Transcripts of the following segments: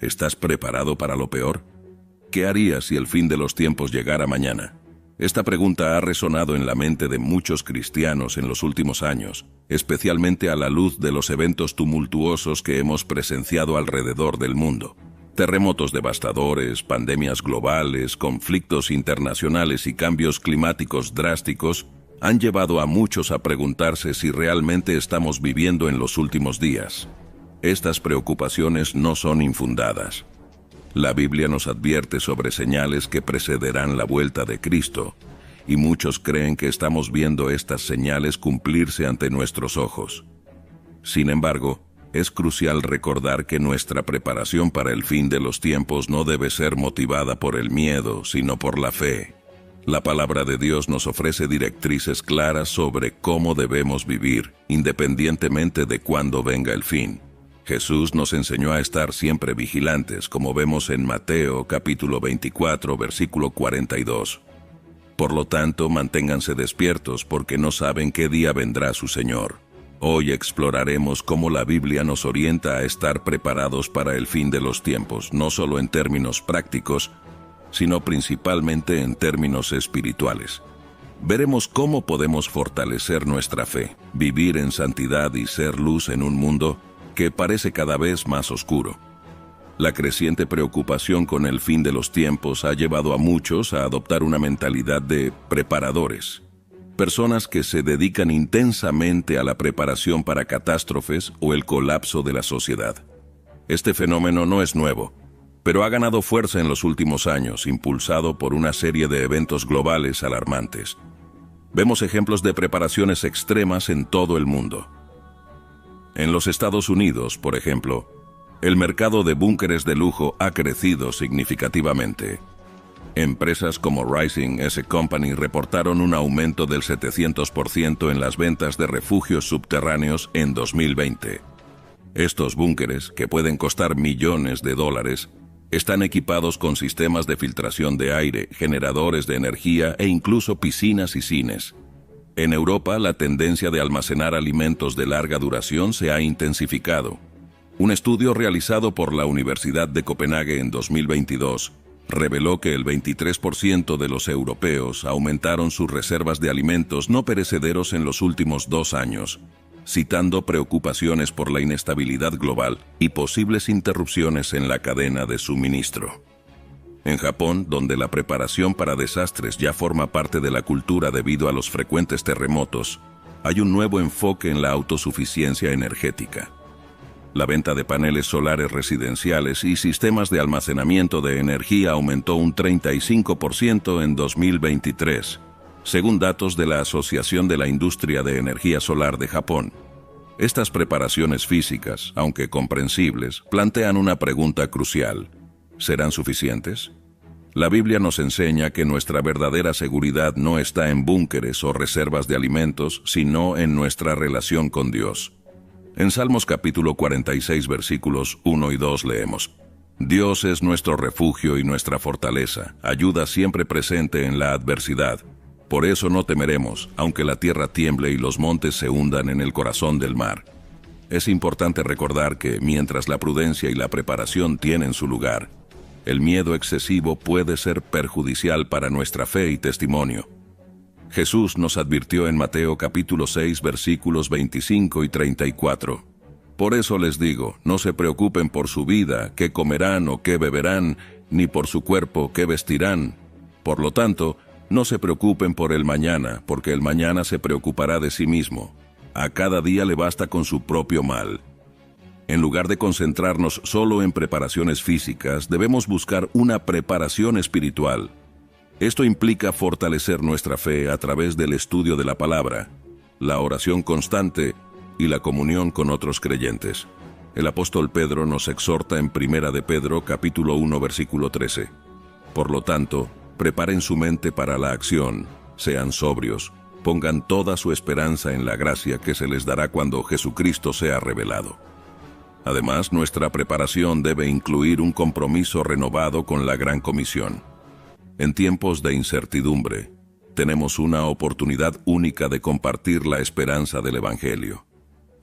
¿Estás preparado para lo peor? ¿Qué harías si el fin de los tiempos llegara mañana? Esta pregunta ha resonado en la mente de muchos cristianos en los últimos años, especialmente a la luz de los eventos tumultuosos que hemos presenciado alrededor del mundo. Terremotos devastadores, pandemias globales, conflictos internacionales y cambios climáticos drásticos han llevado a muchos a preguntarse si realmente estamos viviendo en los últimos días. Estas preocupaciones no son infundadas. La Biblia nos advierte sobre señales que precederán la vuelta de Cristo, y muchos creen que estamos viendo estas señales cumplirse ante nuestros ojos. Sin embargo, es crucial recordar que nuestra preparación para el fin de los tiempos no debe ser motivada por el miedo, sino por la fe. La palabra de Dios nos ofrece directrices claras sobre cómo debemos vivir, independientemente de cuándo venga el fin. Jesús nos enseñó a estar siempre vigilantes, como vemos en Mateo capítulo 24, versículo 42. Por lo tanto, manténganse despiertos porque no saben qué día vendrá su Señor. Hoy exploraremos cómo la Biblia nos orienta a estar preparados para el fin de los tiempos, no solo en términos prácticos, sino principalmente en términos espirituales. Veremos cómo podemos fortalecer nuestra fe, vivir en santidad y ser luz en un mundo que parece cada vez más oscuro. La creciente preocupación con el fin de los tiempos ha llevado a muchos a adoptar una mentalidad de preparadores. Personas que se dedican intensamente a la preparación para catástrofes o el colapso de la sociedad. Este fenómeno no es nuevo, pero ha ganado fuerza en los últimos años, impulsado por una serie de eventos globales alarmantes. Vemos ejemplos de preparaciones extremas en todo el mundo. En los Estados Unidos, por ejemplo, el mercado de búnkeres de lujo ha crecido significativamente. Empresas como Rising S Company reportaron un aumento del 700% en las ventas de refugios subterráneos en 2020. Estos búnkeres, que pueden costar millones de dólares, están equipados con sistemas de filtración de aire, generadores de energía e incluso piscinas y cines. En Europa, la tendencia de almacenar alimentos de larga duración se ha intensificado. Un estudio realizado por la Universidad de Copenhague en 2022 reveló que el 23% de los europeos aumentaron sus reservas de alimentos no perecederos en los últimos 2 años, citando preocupaciones por la inestabilidad global y posibles interrupciones en la cadena de suministro. En Japón, donde la preparación para desastres ya forma parte de la cultura debido a los frecuentes terremotos, hay un nuevo enfoque en la autosuficiencia energética. La venta de paneles solares residenciales y sistemas de almacenamiento de energía aumentó un 35% en 2023, según datos de la Asociación de la Industria de Energía Solar de Japón. Estas preparaciones físicas, aunque comprensibles, plantean una pregunta crucial. ¿Serán suficientes? La Biblia nos enseña que nuestra verdadera seguridad no está en búnkeres o reservas de alimentos, sino en nuestra relación con Dios. En Salmos capítulo 46, versículos 1 y 2 leemos: Dios es nuestro refugio y nuestra fortaleza, ayuda siempre presente en la adversidad. Por eso no temeremos, aunque la tierra tiemble y los montes se hundan en el corazón del mar. Es importante recordar que, mientras la prudencia y la preparación tienen su lugar, el miedo excesivo puede ser perjudicial para nuestra fe y testimonio. Jesús nos advirtió en Mateo capítulo 6, versículos 25 y 34. Por eso les digo, no se preocupen por su vida, qué comerán o qué beberán, ni por su cuerpo, qué vestirán. Por lo tanto, no se preocupen por el mañana, porque el mañana se preocupará de sí mismo. A cada día le basta con su propio mal. En lugar de concentrarnos solo en preparaciones físicas, debemos buscar una preparación espiritual. Esto implica fortalecer nuestra fe a través del estudio de la palabra, la oración constante y la comunión con otros creyentes. El apóstol Pedro nos exhorta en 1 de Pedro capítulo 1 versículo 13. Por lo tanto, preparen su mente para la acción, sean sobrios, pongan toda su esperanza en la gracia que se les dará cuando Jesucristo sea revelado. Además, nuestra preparación debe incluir un compromiso renovado con la Gran Comisión. En tiempos de incertidumbre, tenemos una oportunidad única de compartir la esperanza del Evangelio.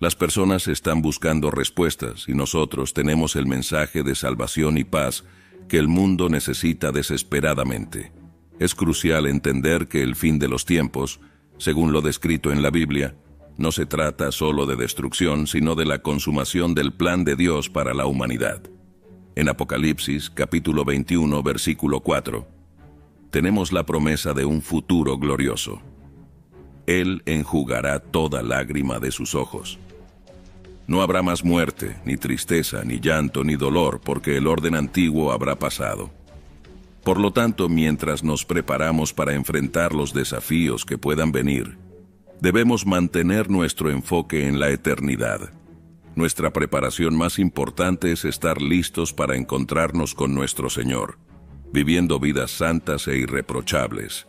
Las personas están buscando respuestas y nosotros tenemos el mensaje de salvación y paz que el mundo necesita desesperadamente. Es crucial entender que el fin de los tiempos, según lo descrito en la Biblia, no se trata solo de destrucción, sino de la consumación del plan de Dios para la humanidad. En Apocalipsis, capítulo 21, versículo 4, tenemos la promesa de un futuro glorioso. Él enjugará toda lágrima de sus ojos. No habrá más muerte, ni tristeza, ni llanto, ni dolor, porque el orden antiguo habrá pasado. Por lo tanto, mientras nos preparamos para enfrentar los desafíos que puedan venir, debemos mantener nuestro enfoque en la eternidad. Nuestra preparación más importante es estar listos para encontrarnos con nuestro Señor, viviendo vidas santas e irreprochables.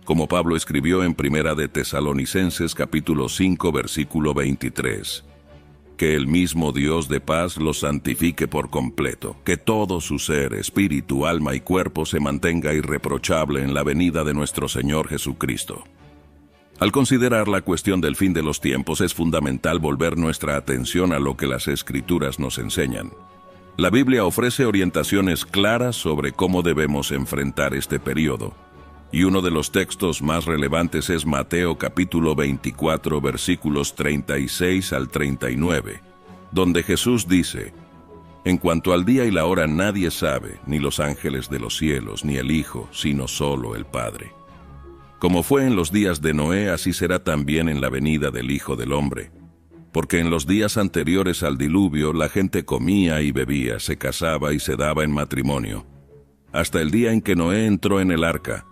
Como Pablo escribió en Primera de Tesalonicenses capítulo 5 versículo 23. Que el mismo Dios de paz los santifique por completo, que todo su ser, espíritu, alma y cuerpo se mantenga irreprochable en la venida de nuestro Señor Jesucristo. Al considerar la cuestión del fin de los tiempos, es fundamental volver nuestra atención a lo que las Escrituras nos enseñan. La Biblia ofrece orientaciones claras sobre cómo debemos enfrentar este periodo, y uno de los textos más relevantes es Mateo capítulo 24 versículos 36 al 39, donde Jesús dice: En cuanto al día y la hora nadie sabe, ni los ángeles de los cielos, ni el Hijo, sino solo el Padre. Como fue en los días de Noé, así será también en la venida del Hijo del Hombre. Porque en los días anteriores al diluvio la gente comía y bebía, se casaba y se daba en matrimonio, hasta el día en que Noé entró en el arca,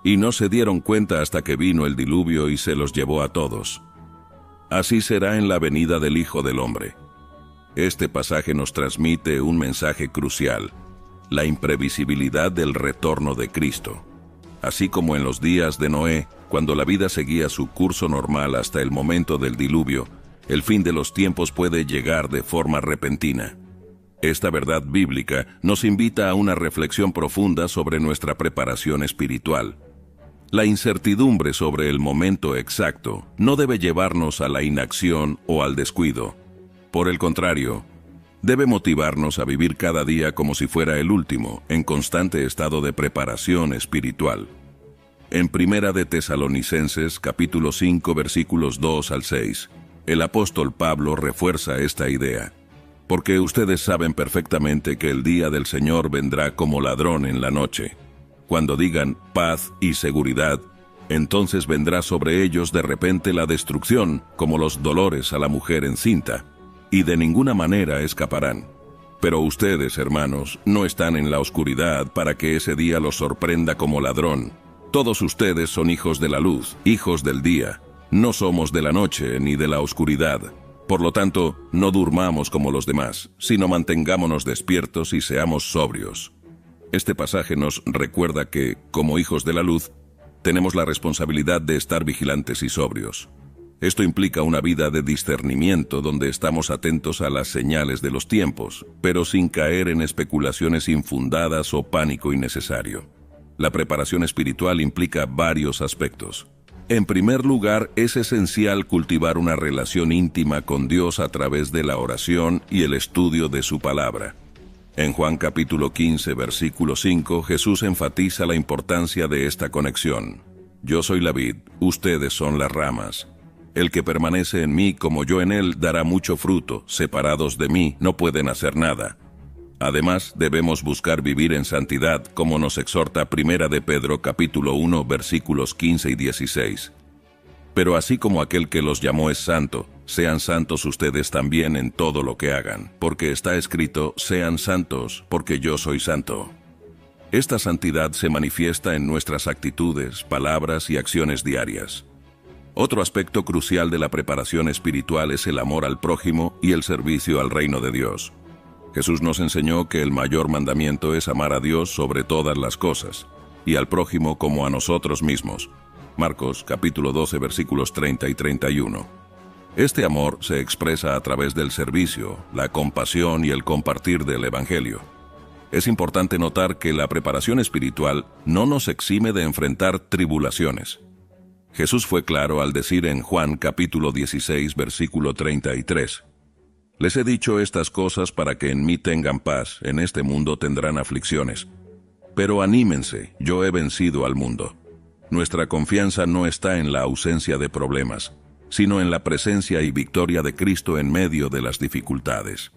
y no se dieron cuenta hasta que vino el diluvio y se los llevó a todos. Así será en la venida del Hijo del Hombre. Este pasaje nos transmite un mensaje crucial: la imprevisibilidad del retorno de Cristo. Así como en los días de Noé, cuando la vida seguía su curso normal hasta el momento del diluvio, el fin de los tiempos puede llegar de forma repentina. Esta verdad bíblica nos invita a una reflexión profunda sobre nuestra preparación espiritual. La incertidumbre sobre el momento exacto no debe llevarnos a la inacción o al descuido. Por el contrario, debe motivarnos a vivir cada día como si fuera el último, en constante estado de preparación espiritual. En Primera de Tesalonicenses, capítulo 5, versículos 2 al 6, el apóstol Pablo refuerza esta idea. Porque ustedes saben perfectamente que el día del Señor vendrá como ladrón en la noche. Cuando digan paz y seguridad, entonces vendrá sobre ellos de repente la destrucción, como los dolores a la mujer encinta, y de ninguna manera escaparán. Pero ustedes, hermanos, no están en la oscuridad para que ese día los sorprenda como ladrón. Todos ustedes son hijos de la luz, hijos del día. No somos de la noche ni de la oscuridad. Por lo tanto, no durmamos como los demás, sino mantengámonos despiertos y seamos sobrios. Este pasaje nos recuerda que, como hijos de la luz, tenemos la responsabilidad de estar vigilantes y sobrios. Esto implica una vida de discernimiento donde estamos atentos a las señales de los tiempos, pero sin caer en especulaciones infundadas o pánico innecesario. La preparación espiritual implica varios aspectos. En primer lugar, es esencial cultivar una relación íntima con Dios a través de la oración y el estudio de su palabra. En Juan capítulo 15, versículo 5, Jesús enfatiza la importancia de esta conexión. Yo soy la vid, ustedes son las ramas. El que permanece en mí como yo en él dará mucho fruto, separados de mí no pueden hacer nada. Además, debemos buscar vivir en santidad, como nos exhorta Primera de Pedro capítulo 1, versículos 15 y 16. Pero así como aquel que los llamó es santo, sean santos ustedes también en todo lo que hagan, porque está escrito: sean santos, porque yo soy santo. Esta santidad se manifiesta en nuestras actitudes, palabras y acciones diarias. Otro aspecto crucial de la preparación espiritual es el amor al prójimo y el servicio al reino de Dios. Jesús nos enseñó que el mayor mandamiento es amar a Dios sobre todas las cosas, y al prójimo como a nosotros mismos. Marcos capítulo 12 versículos 30 y 31. Este amor se expresa a través del servicio, la compasión y el compartir del Evangelio. Es importante notar que la preparación espiritual no nos exime de enfrentar tribulaciones. Jesús fue claro al decir en Juan capítulo 16, versículo 33, «Les he dicho estas cosas para que en mí tengan paz, en este mundo tendrán aflicciones. Pero anímense, yo he vencido al mundo». Nuestra confianza no está en la ausencia de problemas, sino en la presencia y victoria de Cristo en medio de las dificultades.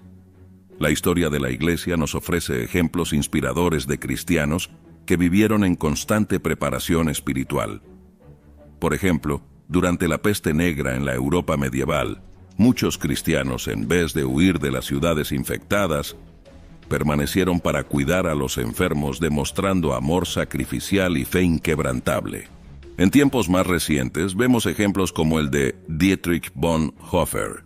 La historia de la Iglesia nos ofrece ejemplos inspiradores de cristianos que vivieron en constante preparación espiritual. Por ejemplo, durante la peste negra en la Europa medieval, muchos cristianos, en vez de huir de las ciudades infectadas, permanecieron para cuidar a los enfermos, demostrando amor sacrificial y fe inquebrantable. En tiempos más recientes vemos ejemplos como el de Dietrich Bonhoeffer,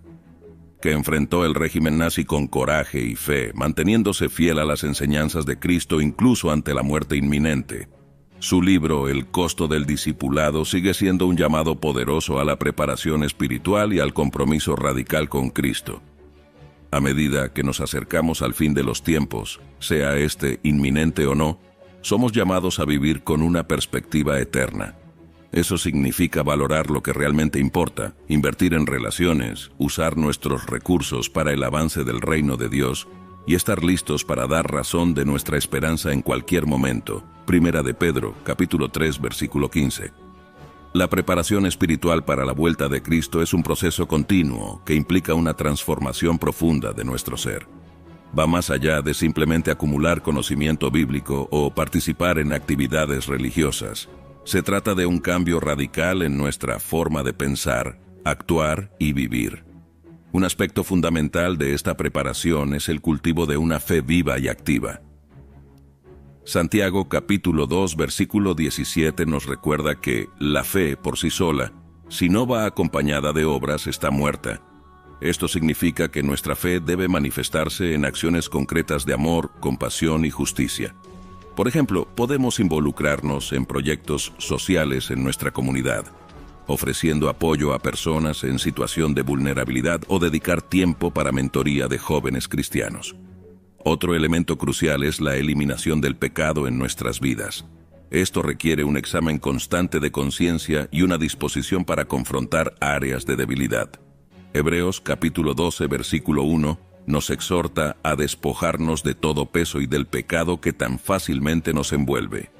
que enfrentó el régimen nazi con coraje y fe, manteniéndose fiel a las enseñanzas de Cristo incluso ante la muerte inminente. Su libro, El costo del discipulado, sigue siendo un llamado poderoso a la preparación espiritual y al compromiso radical con Cristo. A medida que nos acercamos al fin de los tiempos, sea este inminente o no, somos llamados a vivir con una perspectiva eterna. Eso significa valorar lo que realmente importa, invertir en relaciones, usar nuestros recursos para el avance del reino de Dios y estar listos para dar razón de nuestra esperanza en cualquier momento. Primera de Pedro, capítulo 3, versículo 15. La preparación espiritual para la vuelta de Cristo es un proceso continuo que implica una transformación profunda de nuestro ser. Va más allá de simplemente acumular conocimiento bíblico o participar en actividades religiosas. Se trata de un cambio radical en nuestra forma de pensar, actuar y vivir. Un aspecto fundamental de esta preparación es el cultivo de una fe viva y activa. Santiago capítulo 2 versículo 17 nos recuerda que la fe por sí sola, si no va acompañada de obras, está muerta. Esto significa que nuestra fe debe manifestarse en acciones concretas de amor, compasión y justicia. Por ejemplo, podemos involucrarnos en proyectos sociales en nuestra comunidad, ofreciendo apoyo a personas en situación de vulnerabilidad o dedicar tiempo para mentoría de jóvenes cristianos. Otro elemento crucial es la eliminación del pecado en nuestras vidas. Esto requiere un examen constante de conciencia y una disposición para confrontar áreas de debilidad. Hebreos capítulo 12 versículo 1 nos exhorta a despojarnos de todo peso y del pecado que tan fácilmente nos envuelve.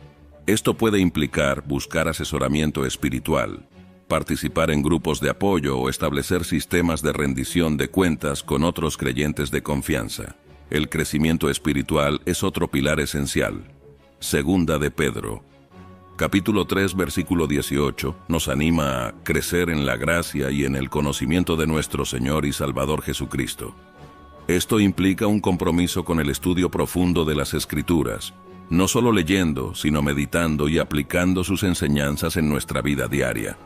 Esto puede implicar buscar asesoramiento espiritual, participar en grupos de apoyo o establecer sistemas de rendición de cuentas con otros creyentes de confianza. El crecimiento espiritual es otro pilar esencial. Segunda de Pedro, capítulo 3, versículo 18, nos anima a crecer en la gracia y en el conocimiento de nuestro Señor y Salvador Jesucristo. Esto implica un compromiso con el estudio profundo de las Escrituras, no solo leyendo, sino meditando y aplicando sus enseñanzas en nuestra vida diaria.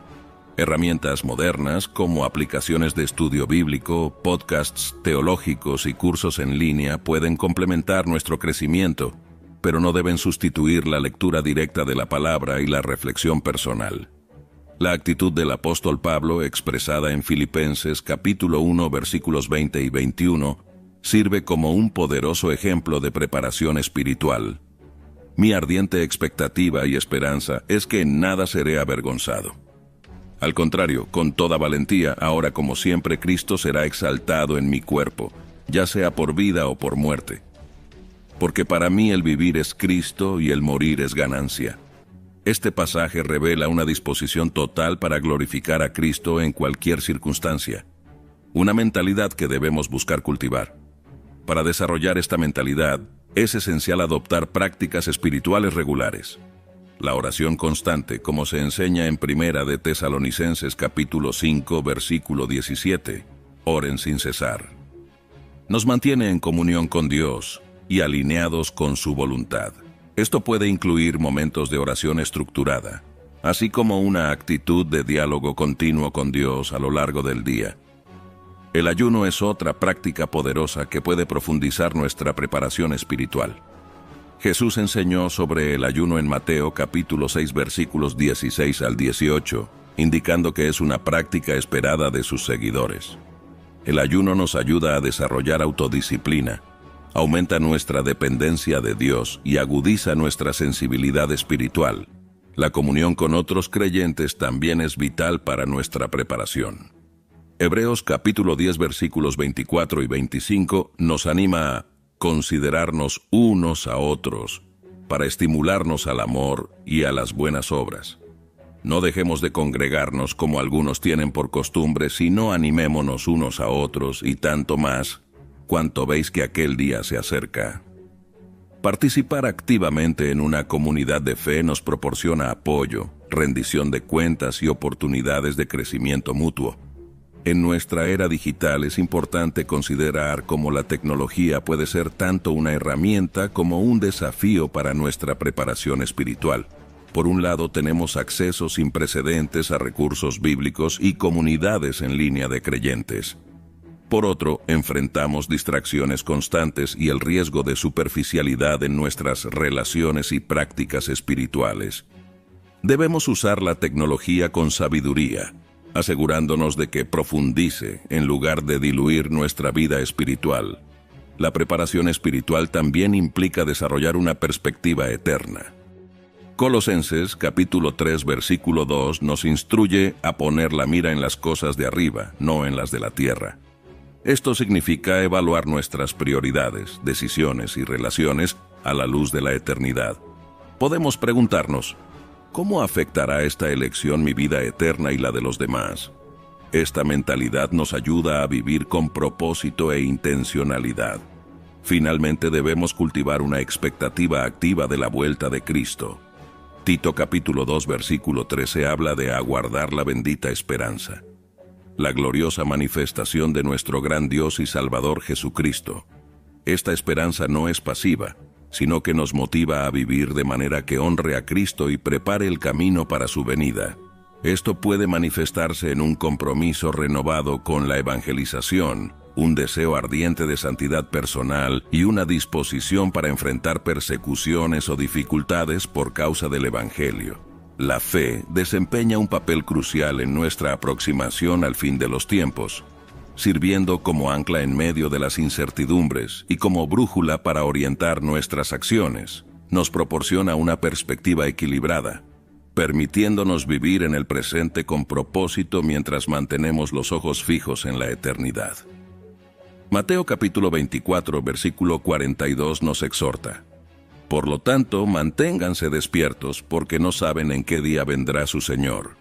Herramientas modernas como aplicaciones de estudio bíblico, podcasts teológicos y cursos en línea pueden complementar nuestro crecimiento, pero no deben sustituir la lectura directa de la palabra y la reflexión personal. La actitud del apóstol Pablo, expresada en Filipenses capítulo 1 versículos 20 y 21, sirve como un poderoso ejemplo de preparación espiritual. Mi ardiente expectativa y esperanza es que en nada seré avergonzado. Al contrario, con toda valentía, ahora como siempre, Cristo será exaltado en mi cuerpo, ya sea por vida o por muerte. Porque para mí el vivir es Cristo y el morir es ganancia. Este pasaje revela una disposición total para glorificar a Cristo en cualquier circunstancia. Una mentalidad que debemos buscar cultivar. Para desarrollar esta mentalidad, es esencial adoptar prácticas espirituales regulares. La oración constante, como se enseña en Primera de Tesalonicenses capítulo 5, versículo 17, oren sin cesar. Nos mantiene en comunión con Dios y alineados con su voluntad. Esto puede incluir momentos de oración estructurada, así como una actitud de diálogo continuo con Dios a lo largo del día. El ayuno es otra práctica poderosa que puede profundizar nuestra preparación espiritual. Jesús enseñó sobre el ayuno en Mateo capítulo 6 versículos 16 al 18, indicando que es una práctica esperada de sus seguidores. El ayuno nos ayuda a desarrollar autodisciplina, aumenta nuestra dependencia de Dios y agudiza nuestra sensibilidad espiritual. La comunión con otros creyentes también es vital para nuestra preparación. Hebreos capítulo 10 versículos 24 y 25 nos anima a considerarnos unos a otros para estimularnos al amor y a las buenas obras. No dejemos de congregarnos como algunos tienen por costumbre, sino animémonos unos a otros y tanto más, cuanto veis que aquel día se acerca. Participar activamente en una comunidad de fe nos proporciona apoyo, rendición de cuentas y oportunidades de crecimiento mutuo. En nuestra era digital es importante considerar cómo la tecnología puede ser tanto una herramienta como un desafío para nuestra preparación espiritual. Por un lado, tenemos acceso sin precedentes a recursos bíblicos y comunidades en línea de creyentes. Por otro, enfrentamos distracciones constantes y el riesgo de superficialidad en nuestras relaciones y prácticas espirituales. Debemos usar la tecnología con sabiduría, asegurándonos de que profundice en lugar de diluir nuestra vida espiritual. La preparación espiritual también implica desarrollar una perspectiva eterna. Colosenses capítulo 3 versículo 2 nos instruye a poner la mira en las cosas de arriba, no en las de la tierra. Esto significa evaluar nuestras prioridades, decisiones y relaciones a la luz de la eternidad. Podemos preguntarnos, ¿cómo afectará esta elección mi vida eterna y la de los demás? Esta mentalidad nos ayuda a vivir con propósito e intencionalidad. Finalmente debemos cultivar una expectativa activa de la vuelta de Cristo. Tito capítulo 2 versículo 13 habla de aguardar la bendita esperanza, la gloriosa manifestación de nuestro gran Dios y Salvador Jesucristo. Esta esperanza no es pasiva, sino que nos motiva a vivir de manera que honre a Cristo y prepare el camino para su venida. Esto puede manifestarse en un compromiso renovado con la evangelización, un deseo ardiente de santidad personal y una disposición para enfrentar persecuciones o dificultades por causa del Evangelio. La fe desempeña un papel crucial en nuestra aproximación al fin de los tiempos, sirviendo como ancla en medio de las incertidumbres y como brújula para orientar nuestras acciones. Nos proporciona una perspectiva equilibrada, permitiéndonos vivir en el presente con propósito mientras mantenemos los ojos fijos en la eternidad. Mateo capítulo 24, versículo 42 nos exhorta: por lo tanto, manténganse despiertos porque no saben en qué día vendrá su Señor.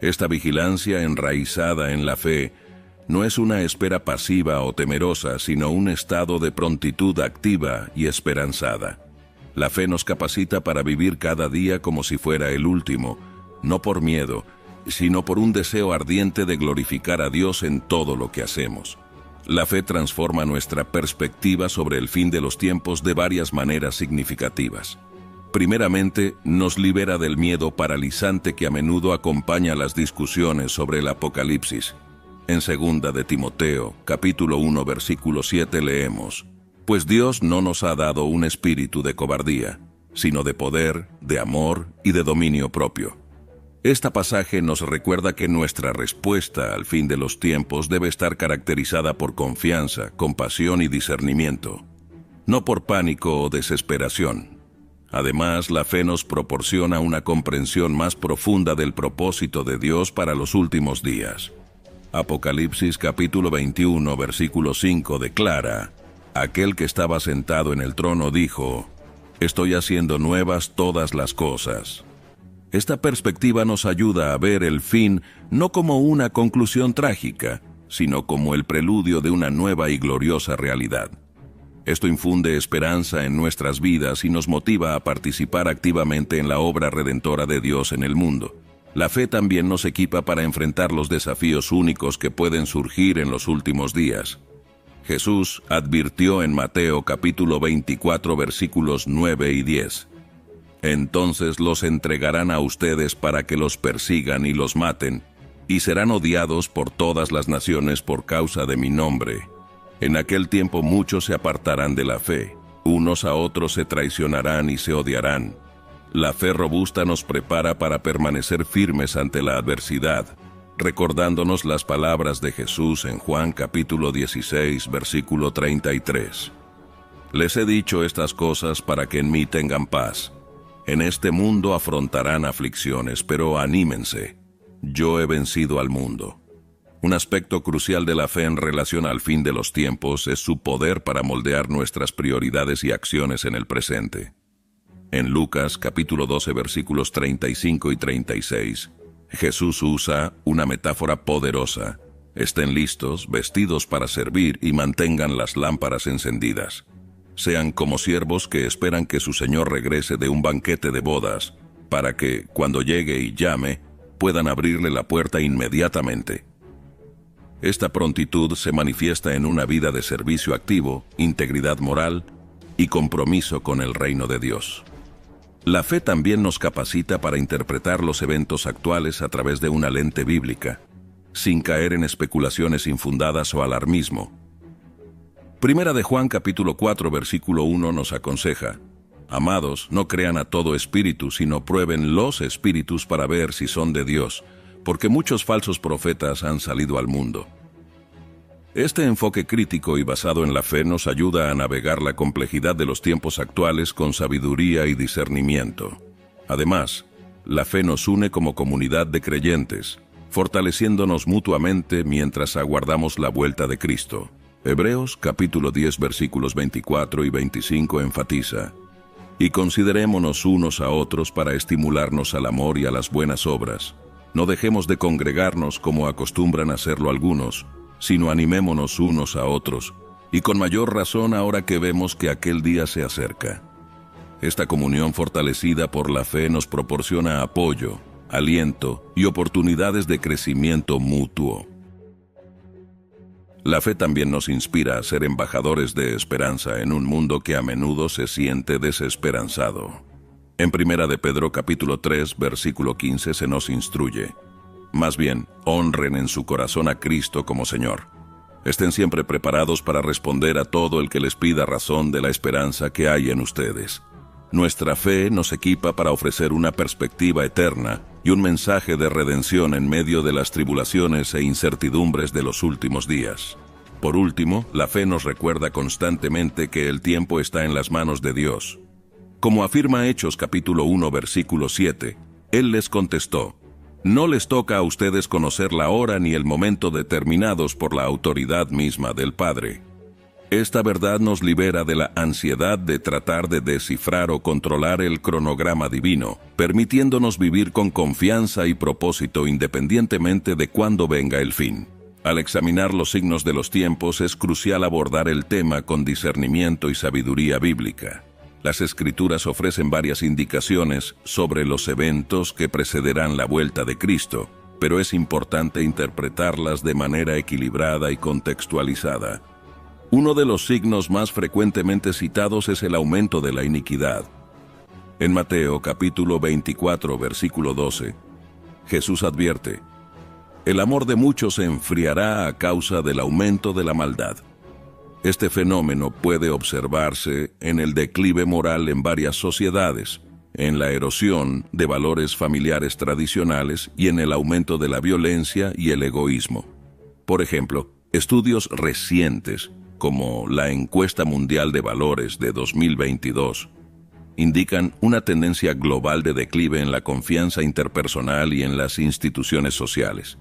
Esta vigilancia enraizada en la fe no es una espera pasiva o temerosa, sino un estado de prontitud activa y esperanzada. La fe nos capacita para vivir cada día como si fuera el último, no por miedo, sino por un deseo ardiente de glorificar a Dios en todo lo que hacemos. La fe transforma nuestra perspectiva sobre el fin de los tiempos de varias maneras significativas. Primeramente, nos libera del miedo paralizante que a menudo acompaña las discusiones sobre el Apocalipsis. En 2 de Timoteo, capítulo 1, versículo 7 leemos: pues Dios no nos ha dado un espíritu de cobardía, sino de poder, de amor y de dominio propio. Este pasaje nos recuerda que nuestra respuesta al fin de los tiempos debe estar caracterizada por confianza, compasión y discernimiento, no por pánico o desesperación. Además, la fe nos proporciona una comprensión más profunda del propósito de Dios para los últimos días. Apocalipsis capítulo 21, versículo 5 declara: aquel que estaba sentado en el trono dijo: estoy haciendo nuevas todas las cosas. Esta perspectiva nos ayuda a ver el fin no como una conclusión trágica, sino como el preludio de una nueva y gloriosa realidad. Esto infunde esperanza en nuestras vidas y nos motiva a participar activamente en la obra redentora de Dios en el mundo. La fe también nos equipa para enfrentar los desafíos únicos que pueden surgir en los últimos días. Jesús advirtió en Mateo capítulo 24 versículos 9 y 10: entonces los entregarán a ustedes para que los persigan y los maten, y serán odiados por todas las naciones por causa de mi nombre. En aquel tiempo muchos se apartarán de la fe, unos a otros se traicionarán y se odiarán. La fe robusta nos prepara para permanecer firmes ante la adversidad, recordándonos las palabras de Jesús en Juan capítulo 16, versículo 33. Les he dicho estas cosas para que en mí tengan paz. En este mundo afrontarán aflicciones, pero anímense. Yo he vencido al mundo. Un aspecto crucial de la fe en relación al fin de los tiempos es su poder para moldear nuestras prioridades y acciones en el presente. En Lucas capítulo 12 versículos 35 y 36, Jesús usa una metáfora poderosa. Estén listos, vestidos para servir y mantengan las lámparas encendidas. Sean como siervos que esperan que su Señor regrese de un banquete de bodas, para que, cuando llegue y llame, puedan abrirle la puerta inmediatamente. Esta prontitud se manifiesta en una vida de servicio activo, integridad moral y compromiso con el reino de Dios. La fe también nos capacita para interpretar los eventos actuales a través de una lente bíblica, sin caer en especulaciones infundadas o alarmismo. Primera de Juan capítulo 4 versículo 1 nos aconseja: Amados, no crean a todo espíritu, sino prueben los espíritus para ver si son de Dios, porque muchos falsos profetas han salido al mundo. Este enfoque crítico y basado en la fe nos ayuda a navegar la complejidad de los tiempos actuales con sabiduría y discernimiento. Además, la fe nos une como comunidad de creyentes, fortaleciéndonos mutuamente mientras aguardamos la vuelta de Cristo. Hebreos capítulo 10 versículos 24 y 25 enfatiza: Y considerémonos unos a otros para estimularnos al amor y a las buenas obras. No dejemos de congregarnos como acostumbran hacerlo algunos, sino animémonos unos a otros, y con mayor razón ahora que vemos que aquel día se acerca. Esta comunión fortalecida por la fe nos proporciona apoyo, aliento y oportunidades de crecimiento mutuo. La fe también nos inspira a ser embajadores de esperanza en un mundo que a menudo se siente desesperanzado. En Primera de Pedro capítulo 3 versículo 15 se nos instruye: Más bien, honren en su corazón a Cristo como Señor. Estén siempre preparados para responder a todo el que les pida razón de la esperanza que hay en ustedes. Nuestra fe nos equipa para ofrecer una perspectiva eterna y un mensaje de redención en medio de las tribulaciones e incertidumbres de los últimos días. Por último, la fe nos recuerda constantemente que el tiempo está en las manos de Dios. Como afirma Hechos capítulo 1 versículo 7, Él les contestó: No les toca a ustedes conocer la hora ni el momento determinados por la autoridad misma del Padre. Esta verdad nos libera de la ansiedad de tratar de descifrar o controlar el cronograma divino, permitiéndonos vivir con confianza y propósito independientemente de cuándo venga el fin. Al examinar los signos de los tiempos es crucial abordar el tema con discernimiento y sabiduría bíblica. Las Escrituras ofrecen varias indicaciones sobre los eventos que precederán la vuelta de Cristo, pero es importante interpretarlas de manera equilibrada y contextualizada. Uno de los signos más frecuentemente citados es el aumento de la iniquidad. En Mateo capítulo 24 versículo 12, Jesús advierte: El amor de muchos se enfriará a causa del aumento de la maldad. Este fenómeno puede observarse en el declive moral en varias sociedades, en la erosión de valores familiares tradicionales y en el aumento de la violencia y el egoísmo. Por ejemplo, estudios recientes, como la Encuesta Mundial de Valores de 2022, indican una tendencia global de declive en la confianza interpersonal y en las instituciones sociales.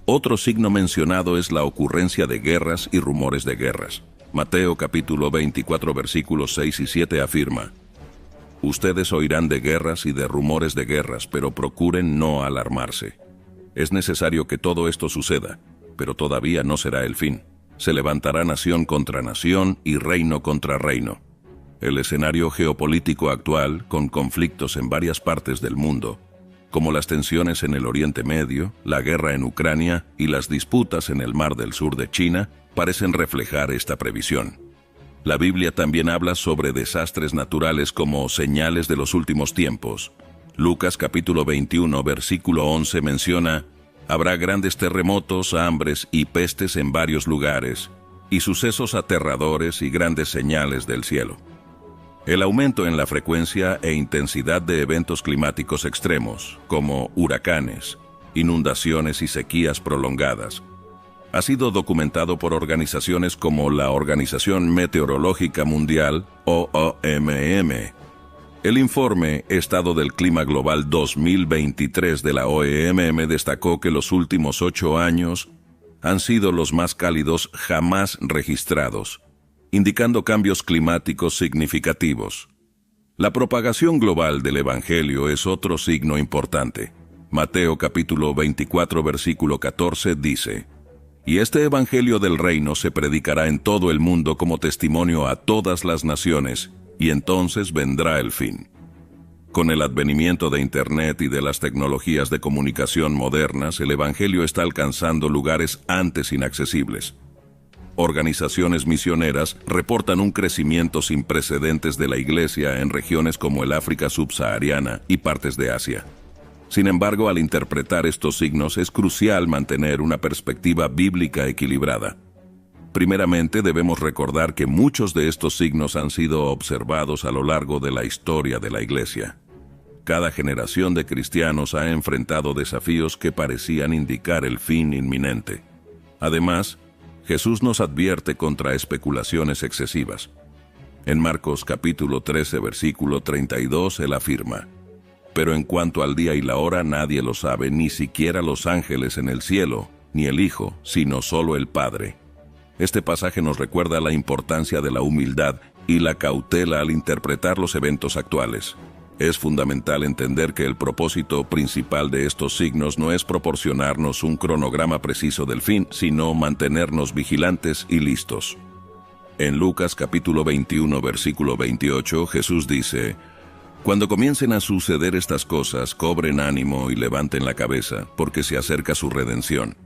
Otro signo mencionado es la ocurrencia de guerras y rumores de guerras. Mateo capítulo 24 versículos 6 y 7 afirma: Ustedes oirán de guerras y de rumores de guerras, pero procuren no alarmarse. Es necesario que todo esto suceda, pero todavía no será el fin. Se levantará nación contra nación y reino contra reino. El escenario geopolítico actual, con conflictos en varias partes del mundo, como las tensiones en el Oriente Medio, la guerra en Ucrania y las disputas en el Mar del Sur de China, parecen reflejar esta previsión. La Biblia también habla sobre desastres naturales como señales de los últimos tiempos. Lucas capítulo 21, versículo 11 menciona: Habrá grandes terremotos, hambres y pestes en varios lugares, y sucesos aterradores y grandes señales del cielo. El aumento en la frecuencia e intensidad de eventos climáticos extremos, como huracanes, inundaciones y sequías prolongadas, ha sido documentado por organizaciones como la Organización Meteorológica Mundial, OMM. El informe Estado del Clima Global 2023 de la OEM destacó que los últimos 8 años han sido los más cálidos jamás registrados, indicando cambios climáticos significativos. La propagación global del Evangelio es otro signo importante. Mateo capítulo 24 versículo 14 dice: «Y este Evangelio del reino se predicará en todo el mundo como testimonio a todas las naciones, y entonces vendrá el fin». Con el advenimiento de Internet y de las tecnologías de comunicación modernas, el Evangelio está alcanzando lugares antes inaccesibles. Organizaciones misioneras reportan un crecimiento sin precedentes de la Iglesia en regiones como el África subsahariana y partes de Asia. Sin embargo, al interpretar estos signos es crucial mantener una perspectiva bíblica equilibrada. Primeramente, debemos recordar que muchos de estos signos han sido observados a lo largo de la historia de la Iglesia. Cada generación de cristianos ha enfrentado desafíos que parecían indicar el fin inminente. Además, Jesús nos advierte contra especulaciones excesivas. En Marcos capítulo 13, versículo 32, él afirma: «Pero en cuanto al día y la hora nadie lo sabe, ni siquiera los ángeles en el cielo, ni el Hijo, sino solo el Padre». Este pasaje nos recuerda la importancia de la humildad y la cautela al interpretar los eventos actuales. Es fundamental entender que el propósito principal de estos signos no es proporcionarnos un cronograma preciso del fin, sino mantenernos vigilantes y listos. En Lucas capítulo 21, versículo 28, Jesús dice: «Cuando comiencen a suceder estas cosas, cobren ánimo y levanten la cabeza, porque se acerca su redención».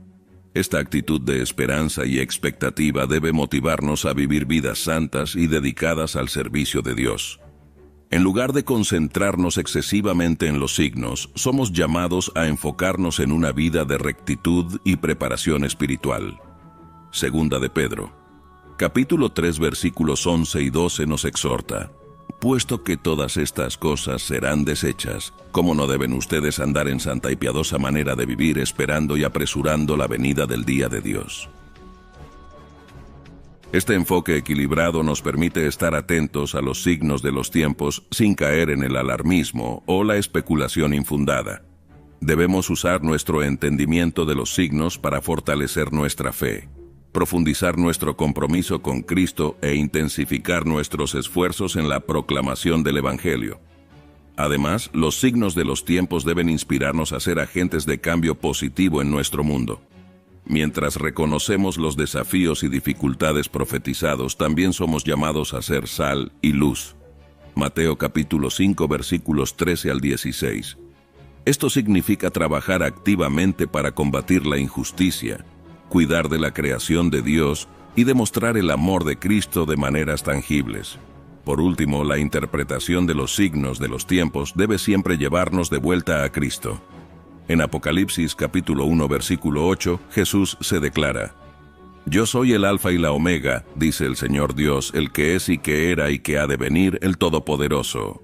Esta actitud de esperanza y expectativa debe motivarnos a vivir vidas santas y dedicadas al servicio de Dios. En lugar de concentrarnos excesivamente en los signos, somos llamados a enfocarnos en una vida de rectitud y preparación espiritual. Segunda de Pedro, capítulo 3, versículos 11 y 12 nos exhorta: «Puesto que todas estas cosas serán deshechas, ¿cómo no deben ustedes andar en santa y piadosa manera de vivir, esperando y apresurando la venida del día de Dios?» Este enfoque equilibrado nos permite estar atentos a los signos de los tiempos sin caer en el alarmismo o la especulación infundada. Debemos usar nuestro entendimiento de los signos para fortalecer nuestra fe, profundizar nuestro compromiso con Cristo e intensificar nuestros esfuerzos en la proclamación del Evangelio. Además, los signos de los tiempos deben inspirarnos a ser agentes de cambio positivo en nuestro mundo. Mientras reconocemos los desafíos y dificultades profetizados, también somos llamados a ser sal y luz. Mateo capítulo 5, versículos 13 al 16. Esto significa trabajar activamente para combatir la injusticia, cuidar de la creación de Dios y demostrar el amor de Cristo de maneras tangibles. Por último, la interpretación de los signos de los tiempos debe siempre llevarnos de vuelta a Cristo. En Apocalipsis capítulo 1 versículo 8, Jesús se declara: «Yo soy el Alfa y la Omega, dice el Señor Dios, el que es y que era y que ha de venir, el Todopoderoso».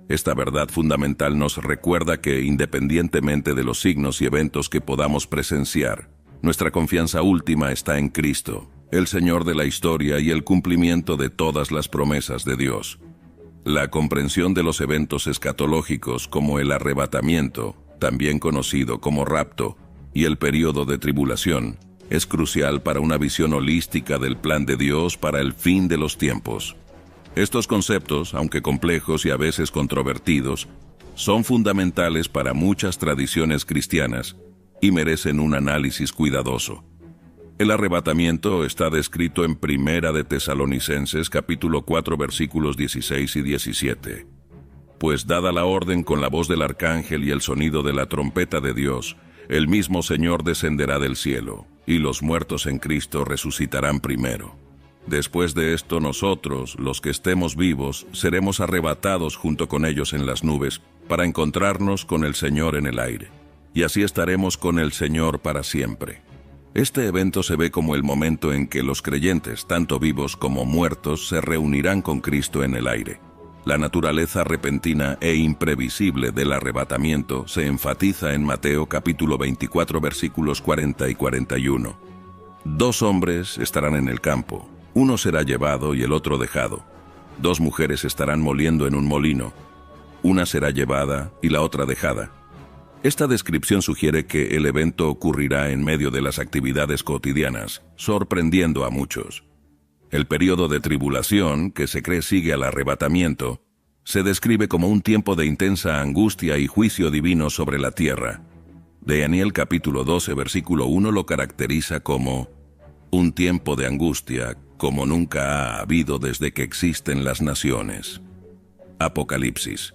Esta verdad fundamental nos recuerda que, independientemente de los signos y eventos que podamos presenciar, nuestra confianza última está en Cristo, el Señor de la historia y el cumplimiento de todas las promesas de Dios. La comprensión de los eventos escatológicos como el arrebatamiento, también conocido como rapto, y el período de tribulación, es crucial para una visión holística del plan de Dios para el fin de los tiempos. Estos conceptos, aunque complejos y a veces controvertidos, son fundamentales para muchas tradiciones cristianas y merecen un análisis cuidadoso. El arrebatamiento está descrito en Primera de Tesalonicenses capítulo 4 versículos 16 y 17. Pues dada la orden con la voz del arcángel y el sonido de la trompeta de Dios, el mismo Señor descenderá del cielo, y los muertos en Cristo resucitarán primero. Después de esto nosotros, los que estemos vivos, seremos arrebatados junto con ellos en las nubes, para encontrarnos con el Señor en el aire. Y así estaremos con el Señor para siempre. Este evento se ve como el momento en que los creyentes, tanto vivos como muertos, se reunirán con Cristo en el aire. La naturaleza repentina e imprevisible del arrebatamiento se enfatiza en Mateo capítulo 24 versículos 40 y 41. 2 hombres estarán en el campo, uno será llevado y el otro dejado. 2 mujeres estarán moliendo en un molino, Una será llevada y la otra dejada. Esta descripción sugiere que el evento ocurrirá en medio de las actividades cotidianas, sorprendiendo a muchos. El período de tribulación, que se cree sigue al arrebatamiento, se describe como un tiempo de intensa angustia y juicio divino sobre la tierra. Daniel capítulo 12, versículo 1 lo caracteriza como un tiempo de angustia como nunca ha habido desde que existen las naciones. Apocalipsis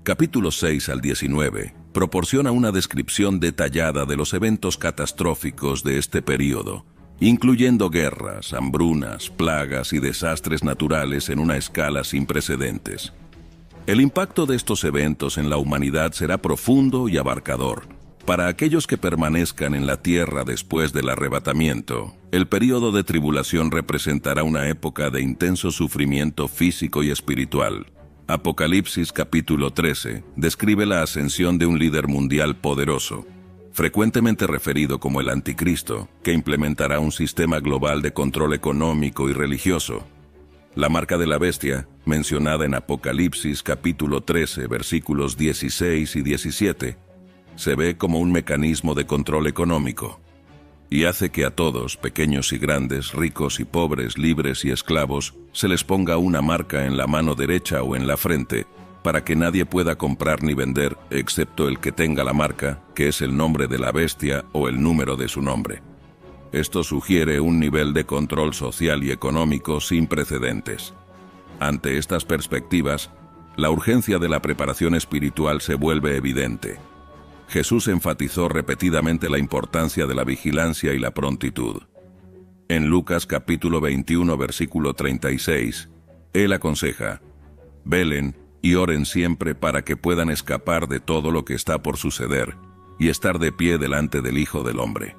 capítulo 6 al 19 proporciona una descripción detallada de los eventos catastróficos de este período, incluyendo guerras, hambrunas, plagas y desastres naturales en una escala sin precedentes. El impacto de estos eventos en la humanidad será profundo y abarcador. Para aquellos que permanezcan en la tierra después del arrebatamiento, el período de tribulación representará una época de intenso sufrimiento físico y espiritual. Apocalipsis capítulo 13 describe la ascensión de un líder mundial poderoso, frecuentemente referido como el Anticristo, que implementará un sistema global de control económico y religioso. La marca de la bestia, mencionada en Apocalipsis capítulo 13, versículos 16 y 17, se ve como un mecanismo de control económico, y hace que a todos, pequeños y grandes, ricos y pobres, libres y esclavos, se les ponga una marca en la mano derecha o en la frente, para que nadie pueda comprar ni vender, excepto el que tenga la marca, que es el nombre de la bestia o el número de su nombre. Esto sugiere un nivel de control social y económico sin precedentes. Ante estas perspectivas, la urgencia de la preparación espiritual se vuelve evidente. Jesús enfatizó repetidamente la importancia de la vigilancia y la prontitud. En Lucas capítulo 21, versículo 36, Él aconseja: velen y oren siempre para que puedan escapar de todo lo que está por suceder y estar de pie delante del Hijo del Hombre.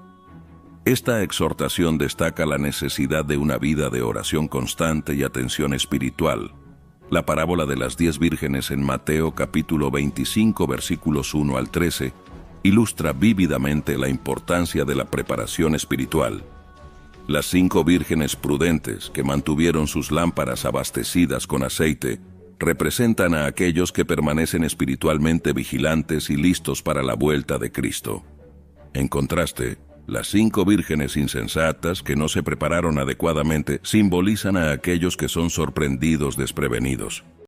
Esta exhortación destaca la necesidad de una vida de oración constante y atención espiritual. La parábola de las 10 vírgenes en Mateo capítulo 25 versículos 1 al 13 ilustra vívidamente la importancia de la preparación espiritual. Las 5 vírgenes prudentes que mantuvieron sus lámparas abastecidas con aceite representan a aquellos que permanecen espiritualmente vigilantes y listos para la vuelta de Cristo. En contraste, las 5 vírgenes insensatas que no se prepararon adecuadamente simbolizan a aquellos que son sorprendidos desprevenidos.